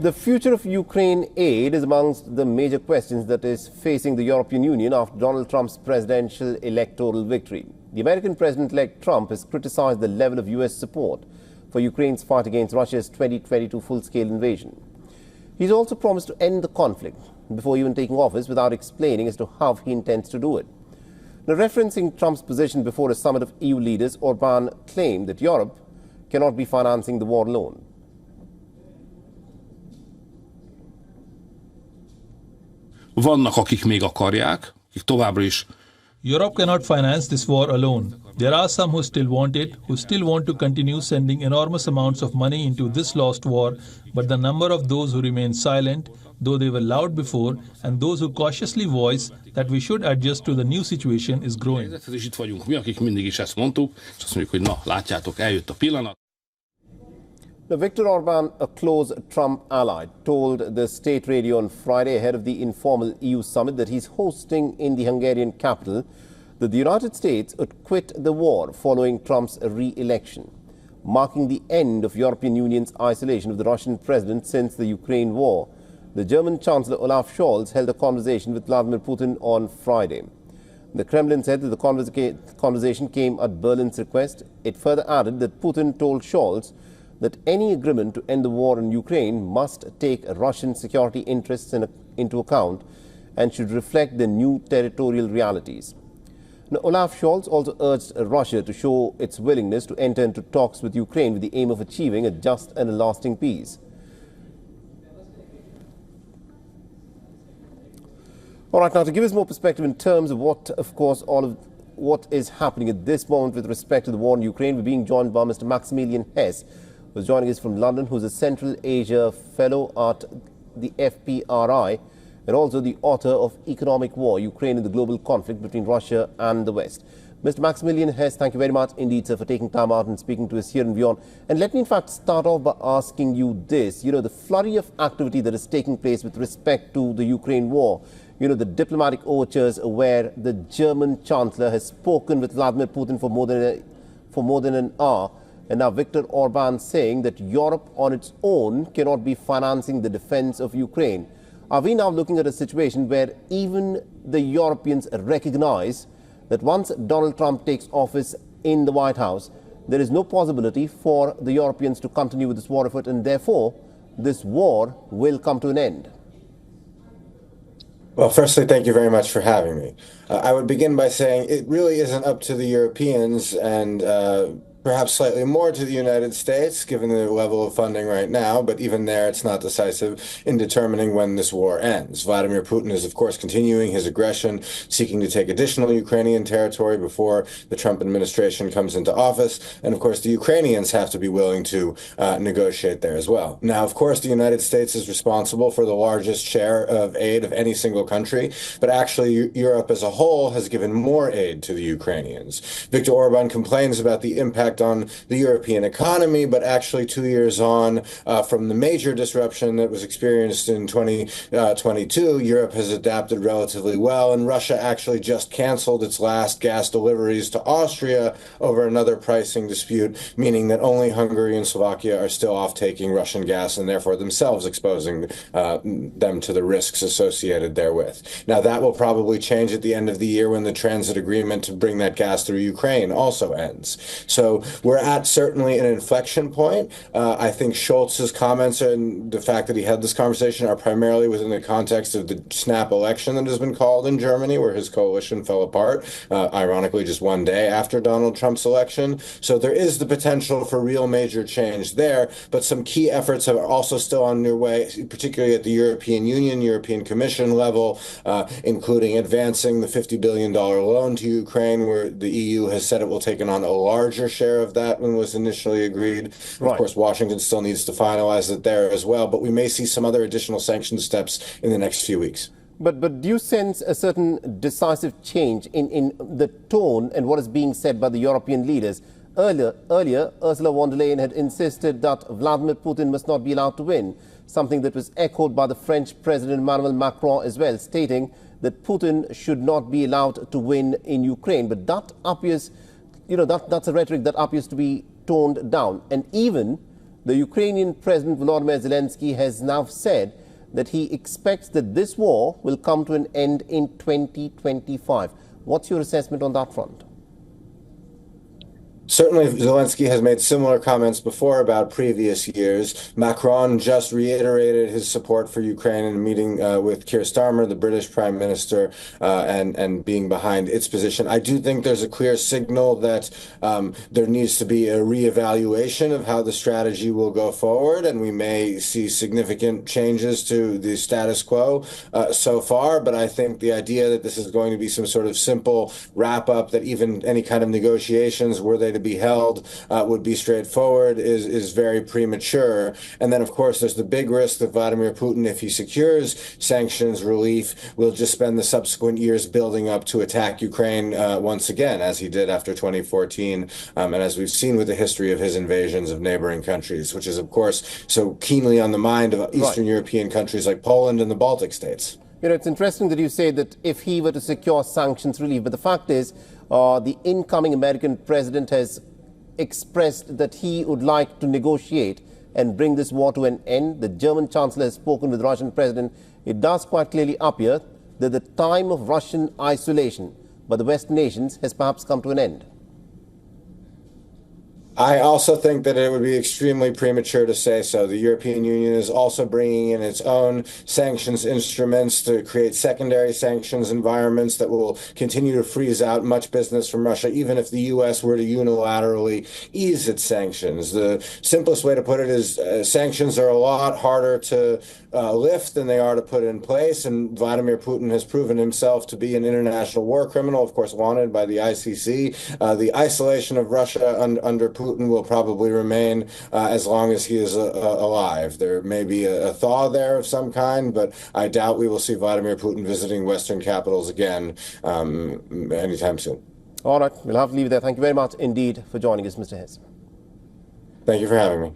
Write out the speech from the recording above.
The future of Ukraine aid is amongst the major questions that is facing the European Union after Donald Trump's presidential electoral victory. The American President-elect Trump has criticized the level of U.S. support for Ukraine's fight against Russia's 2022 full-scale invasion. He's also promised to end the conflict before even taking office without explaining as to how he intends to do it. Now, referencing Trump's position before a summit of EU leaders, Orbán claimed that Europe cannot be financing the war alone. Vannak, akik még akarják, akik továbbra is. Europe cannot finance this war alone. There are some who still want it, who still want to continue sending enormous amounts of money into this lost war, but the number of those who remain silent, though they were loud before, and those who cautiously voice that we should adjust to the new situation is growing. És itt vagyunk mi, akik mindig is ezt mondtuk, és azt mondjuk, hogy na, látjátok, eljött a pillanat. Now, Viktor Orbán, a close Trump ally, told the state radio on Friday ahead of the informal EU summit that he's hosting in the Hungarian capital that the United States would quit the war following Trump's re-election, marking the end of European Union's isolation of the Russian president since the Ukraine war. The German Chancellor Olaf Scholz held a conversation with Vladimir Putin on Friday. The Kremlin said that the conversation came at Berlin's request. It further added that Putin told Scholz that any agreement to end the war in Ukraine must take Russian security interests into account and should reflect the new territorial realities. Now, Olaf Scholz also urged Russia to show its willingness to enter into talks with Ukraine with the aim of achieving a just and a lasting peace. All right, now to give us more perspective in terms of what is happening at this moment with respect to the war in Ukraine, we're being joined by Mr. Maximilian Hess, who's joining us from London, who's a Central Asia Fellow at the FPRI and also the author of Economic War, Ukraine and the Global Conflict Between Russia and the West. Mr. Maximilian Hess, thank you very much indeed, sir, for taking time out and speaking to us here in WION. And let me in fact start off by asking you this. The flurry of activity that is taking place with respect to the Ukraine war, the diplomatic overtures where the German Chancellor has spoken with Vladimir Putin for more than an hour. And now Viktor Orbán saying that Europe on its own cannot be financing the defense of Ukraine. Are we now looking at a situation where even the Europeans recognize that once Donald Trump takes office in the White House, there is no possibility for the Europeans to continue with this war effort, and therefore this war will come to an end? Well, firstly, thank you very much for having me. I would begin by saying it really isn't up to the Europeans and perhaps slightly more to the United States, given the level of funding right now, but even there it's not decisive in determining when this war ends. Vladimir Putin is, of course, continuing his aggression, seeking to take additional Ukrainian territory before the Trump administration comes into office. And, of course, the Ukrainians have to be willing to negotiate there as well. Now, of course, the United States is responsible for the largest share of aid of any single country, but actually Europe as a whole has given more aid to the Ukrainians. Viktor Orbán complains about the impact on the European economy, but actually 2 years on from the major disruption that was experienced in 2022, Europe has adapted relatively well, and Russia actually just canceled its last gas deliveries to Austria over another pricing dispute, meaning that only Hungary and Slovakia are still off-taking Russian gas and therefore themselves exposing them to the risks associated therewith. Now, that will probably change at the end of the year when the transit agreement to bring that gas through Ukraine also ends. So we're at certainly an inflection point. I think Scholz's comments and the fact that he had this conversation are primarily within the context of the snap election that has been called in Germany, where his coalition fell apart, ironically just one day after Donald Trump's election. So there is the potential for real major change there, but some key efforts are also still on their way, particularly at the European Union, European Commission level, including advancing the $50 billion loan to Ukraine, where the EU has said it will take on a larger share of that when was initially agreed. Right. Of course, Washington still needs to finalize it there as well, but we may see some other additional sanction steps in the next few weeks. But do you sense a certain decisive change in the tone and what is being said by the European leaders? Earlier, Ursula von der Leyen had insisted that Vladimir Putin must not be allowed to win, something that was echoed by the French President Emmanuel Macron as well, stating that Putin should not be allowed to win in Ukraine. But that appears, that's a rhetoric that appears to be toned down. And even The Ukrainian President Volodymyr Zelensky has now said that he expects that this war will come to an end in 2025. What's your assessment on that front? Certainly, Zelensky has made similar comments before about previous years. Macron just reiterated his support for Ukraine in a meeting with Keir Starmer, the British Prime Minister, and being behind its position. I do think there's a clear signal that there needs to be a reevaluation of how the strategy will go forward, and we may see significant changes to the status quo so far. But I think the idea that this is going to be some sort of simple wrap-up, that even any kind of negotiations, were they to be held, would be straightforward, is very premature. And then, of course, there's the big risk that Vladimir Putin, if he secures sanctions relief, will just spend the subsequent years building up to attack Ukraine once again, as he did after 2014, and as we've seen with the history of his invasions of neighboring countries, which is, of course, so keenly on the mind of Eastern European countries like Poland and the Baltic states. You know, it's interesting that you say that if he were to secure sanctions relief, but the fact is, the incoming American president has expressed that he would like to negotiate and bring this war to an end. The German chancellor has spoken with the Russian president. It does quite clearly appear that the time of Russian isolation by the Western nations has perhaps come to an end. I also think that it would be extremely premature to say so. The European Union is also bringing in its own sanctions instruments to create secondary sanctions environments that will continue to freeze out much business from Russia, even if the U.S. were to unilaterally ease its sanctions. The simplest way to put it is sanctions are a lot harder to lift than they are to put in place, and Vladimir Putin has proven himself to be an international war criminal, of course wanted by the ICC. The isolation of Russia under Putin will probably remain as long as he is alive. There may be a thaw there of some kind, but I doubt we will see Vladimir Putin visiting Western capitals again anytime soon. All right, we'll have to leave it there. Thank you very much indeed for joining us, Mr. Hess. Thank you for having me.